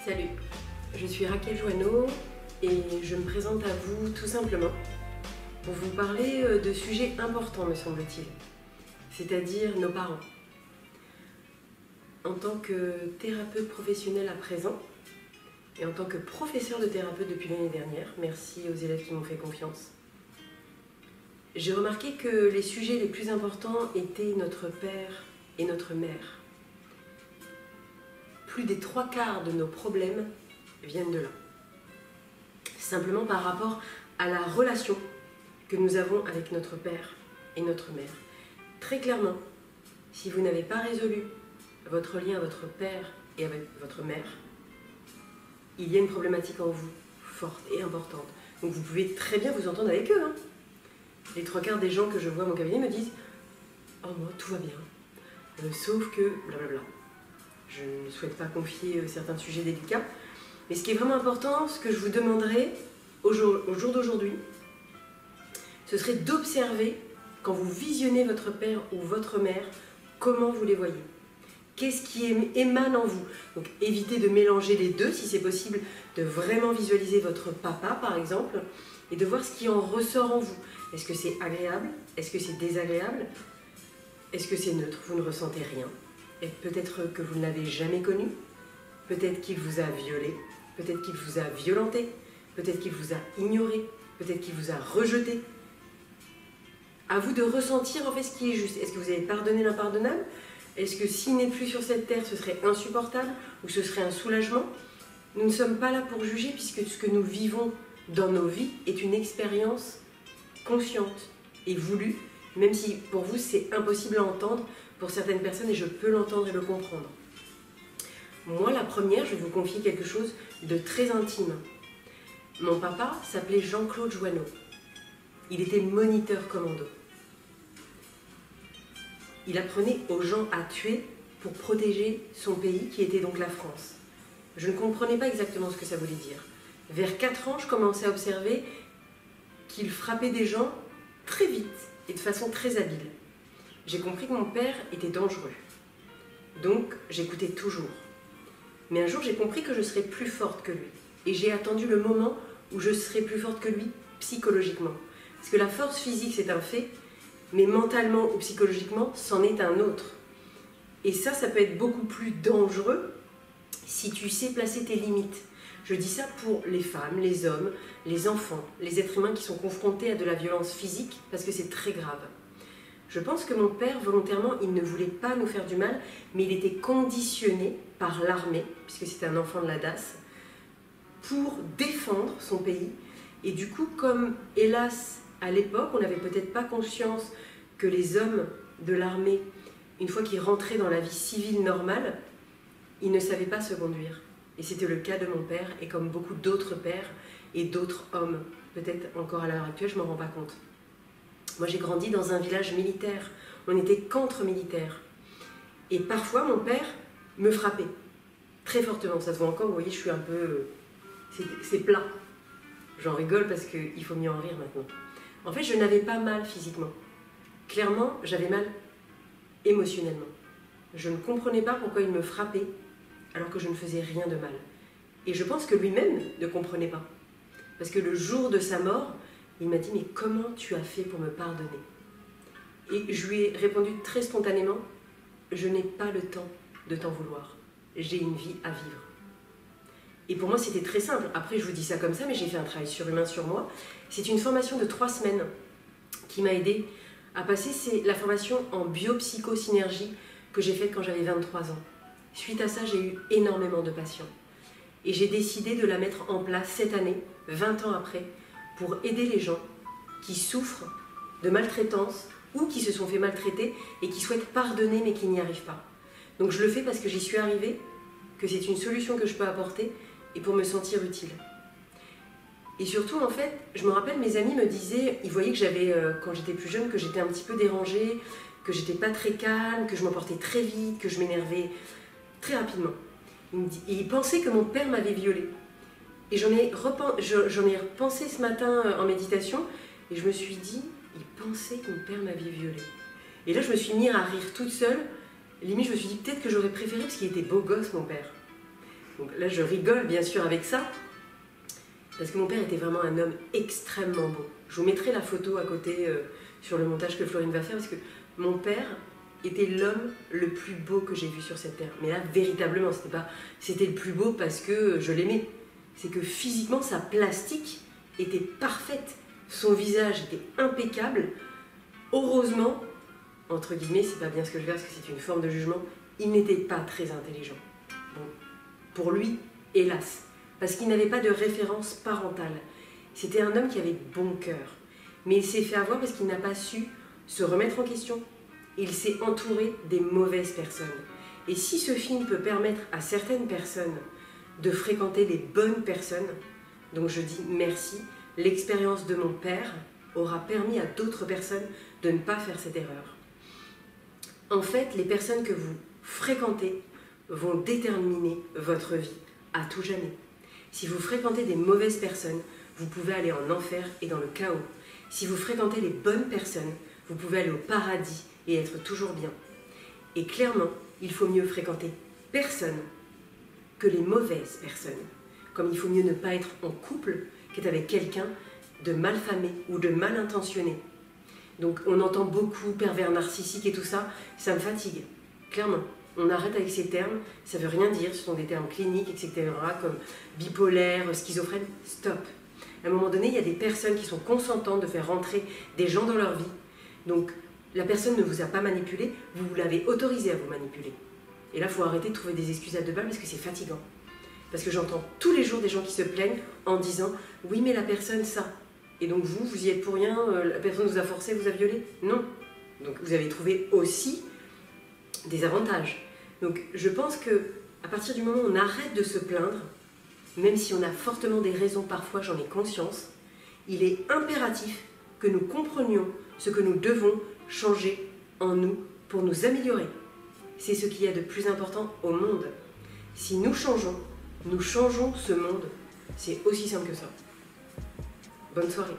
Salut, je suis Raquel Joanneau et je me présente à vous tout simplement pour vous parler de sujets importants me semble-t-il, c'est-à-dire nos parents. En tant que thérapeute professionnel à présent et en tant que professeur de thérapeute depuis l'année dernière, merci aux élèves qui m'ont fait confiance, j'ai remarqué que les sujets les plus importants étaient notre père et notre mère. Plus des 3/4 de nos problèmes viennent de là. Simplement par rapport à la relation que nous avons avec notre père et notre mère. Très clairement, si vous n'avez pas résolu votre lien avec votre père et avec votre mère, il y a une problématique en vous, forte et importante. Donc vous pouvez très bien vous entendre avec eux. Les 3/4 des gens que je vois à mon cabinet me disent « Oh moi, tout va bien, sauf que blablabla ». Je ne souhaite pas confier certains sujets délicats. Mais ce qui est vraiment important, ce que je vous demanderai au jour d'aujourd'hui, ce serait d'observer, quand vous visionnez votre père ou votre mère, comment vous les voyez. Qu'est-ce qui émane en vous? Donc évitez de mélanger les deux, si c'est possible, de vraiment visualiser votre papa, par exemple, et de voir ce qui en ressort en vous. Est-ce que c'est agréable? Est-ce que c'est désagréable? Est-ce que c'est neutre? Vous ne ressentez rien? Et peut-être que vous ne l'avez jamais connu, peut-être qu'il vous a violé, peut-être qu'il vous a violenté, peut-être qu'il vous a ignoré, peut-être qu'il vous a rejeté. À vous de ressentir en fait ce qui est juste. Est-ce que vous avez pardonné l'impardonnable? Est-ce que s'il n'est plus sur cette terre, ce serait insupportable ou ce serait un soulagement? Nous ne sommes pas là pour juger puisque ce que nous vivons dans nos vies est une expérience consciente et voulue, même si pour vous c'est impossible à entendre pour certaines personnes et je peux l'entendre et le comprendre. Moi, la première, je vais vous confier quelque chose de très intime. Mon papa s'appelait Jean-Claude Joanneau. Il était moniteur commando. Il apprenait aux gens à tuer pour protéger son pays, qui était donc la France. Je ne comprenais pas exactement ce que ça voulait dire. Vers 4 ans, je commençais à observer qu'il frappait des gens très vite et de façon très habile. J'ai compris que mon père était dangereux. Donc, j'écoutais toujours. Mais un jour, j'ai compris que je serais plus forte que lui. Et j'ai attendu le moment où je serais plus forte que lui, psychologiquement. Parce que la force physique, c'est un fait, mais mentalement ou psychologiquement, c'en est un autre. Et ça peut être beaucoup plus dangereux si tu sais placer tes limites. Je dis ça pour les femmes, les hommes, les enfants, les êtres humains qui sont confrontés à de la violence physique, parce que c'est très grave. Je pense que mon père, volontairement, il ne voulait pas nous faire du mal, mais il était conditionné par l'armée, puisque c'était un enfant de la DAS, pour défendre son pays. Et du coup, comme, hélas, à l'époque, on n'avait peut-être pas conscience que les hommes de l'armée, une fois qu'ils rentraient dans la vie civile normale, ils ne savaient pas se conduire. Et c'était le cas de mon père, et comme beaucoup d'autres pères et d'autres hommes, peut-être encore à l'heure actuelle, je ne m'en rends pas compte. Moi, j'ai grandi dans un village militaire. On était contre-militaires. Et parfois, mon père me frappait. Très fortement. Ça se voit encore, vous voyez, je suis un peu... C'est plat. J'en rigole parce qu'il faut mieux en rire maintenant. En fait, je n'avais pas mal physiquement. Clairement, j'avais mal émotionnellement. Je ne comprenais pas pourquoi il me frappait alors que je ne faisais rien de mal. Et je pense que lui-même ne comprenait pas. Parce que le jour de sa mort, il m'a dit « Mais comment tu as fait pour me pardonner ?» Et je lui ai répondu très spontanément « Je n'ai pas le temps de t'en vouloir. J'ai une vie à vivre. » Et pour moi, c'était très simple. Après, je vous dis ça comme ça, mais j'ai fait un travail surhumain sur moi. C'est une formation de 3 semaines qui m'a aidée à passer. C'est la formation en biopsychosynergie que j'ai faite quand j'avais 23 ans. Suite à ça, j'ai eu énormément de patients. Et j'ai décidé de la mettre en place cette année, 20 ans après, pour aider les gens qui souffrent de maltraitance ou qui se sont fait maltraiter et qui souhaitent pardonner mais qui n'y arrivent pas. Donc je le fais parce que j'y suis arrivée, que c'est une solution que je peux apporter et pour me sentir utile. Et surtout, en fait, je me rappelle, mes amis me disaient, ils voyaient que j'avais, quand j'étais plus jeune, que j'étais un petit peu dérangée, que j'étais pas très calme, que je m'emportais très vite, que je m'énervais très rapidement. Et ils pensaient que mon père m'avait violée. Et j'en ai repensé ce matin en méditation et je me suis dit, il pensait que mon père m'avait violée. Et là, je me suis mis à rire toute seule. Limite, je me suis dit peut-être que j'aurais préféré parce qu'il était beau gosse, mon père. Donc là, je rigole bien sûr avec ça, parce que mon père était vraiment un homme extrêmement beau. Je vous mettrai la photo à côté sur le montage que Florine va faire, parce que mon père était l'homme le plus beau que j'ai vu sur cette terre. Mais là, véritablement, c'était le plus beau parce que je l'aimais. C'est que physiquement, sa plastique était parfaite. Son visage était impeccable. Heureusement, entre guillemets, c'est pas bien ce que je veux dire, parce que c'est une forme de jugement, il n'était pas très intelligent. Bon, pour lui, hélas, parce qu'il n'avait pas de référence parentale. C'était un homme qui avait bon cœur, mais il s'est fait avoir parce qu'il n'a pas su se remettre en question. Il s'est entouré des mauvaises personnes. Et si ce film peut permettre à certaines personnes de fréquenter les bonnes personnes, donc je dis merci, l'expérience de mon père aura permis à d'autres personnes de ne pas faire cette erreur. En fait, les personnes que vous fréquentez vont déterminer votre vie à tout jamais. Si vous fréquentez des mauvaises personnes, vous pouvez aller en enfer et dans le chaos. Si vous fréquentez les bonnes personnes, vous pouvez aller au paradis et être toujours bien. Et clairement, il faut mieux fréquenter personne que les mauvaises personnes. Comme il faut mieux ne pas être en couple qu'être avec quelqu'un de malfamé ou de mal intentionné. Donc on entend beaucoup pervers narcissique et tout ça, ça me fatigue, clairement. On arrête avec ces termes, ça veut rien dire, ce sont des termes cliniques, etc., comme bipolaire, schizophrène, stop. À un moment donné, il y a des personnes qui sont consentantes de faire rentrer des gens dans leur vie. Donc la personne ne vous a pas manipulé, vous l'avez autorisé à vous manipuler. Et là, il faut arrêter de trouver des excuses à deux balles parce que c'est fatigant. Parce que j'entends tous les jours des gens qui se plaignent en disant « Oui, mais la personne, ça ». Et donc vous y êtes pour rien, la personne vous a forcé, vous a violé? Non. Donc vous avez trouvé aussi des avantages. Donc je pense qu'à partir du moment où on arrête de se plaindre, même si on a fortement des raisons, parfois j'en ai conscience, il est impératif que nous comprenions ce que nous devons changer en nous pour nous améliorer. C'est ce qu'il y a de plus important au monde. Si nous changeons ce monde. C'est aussi simple que ça. Bonne soirée.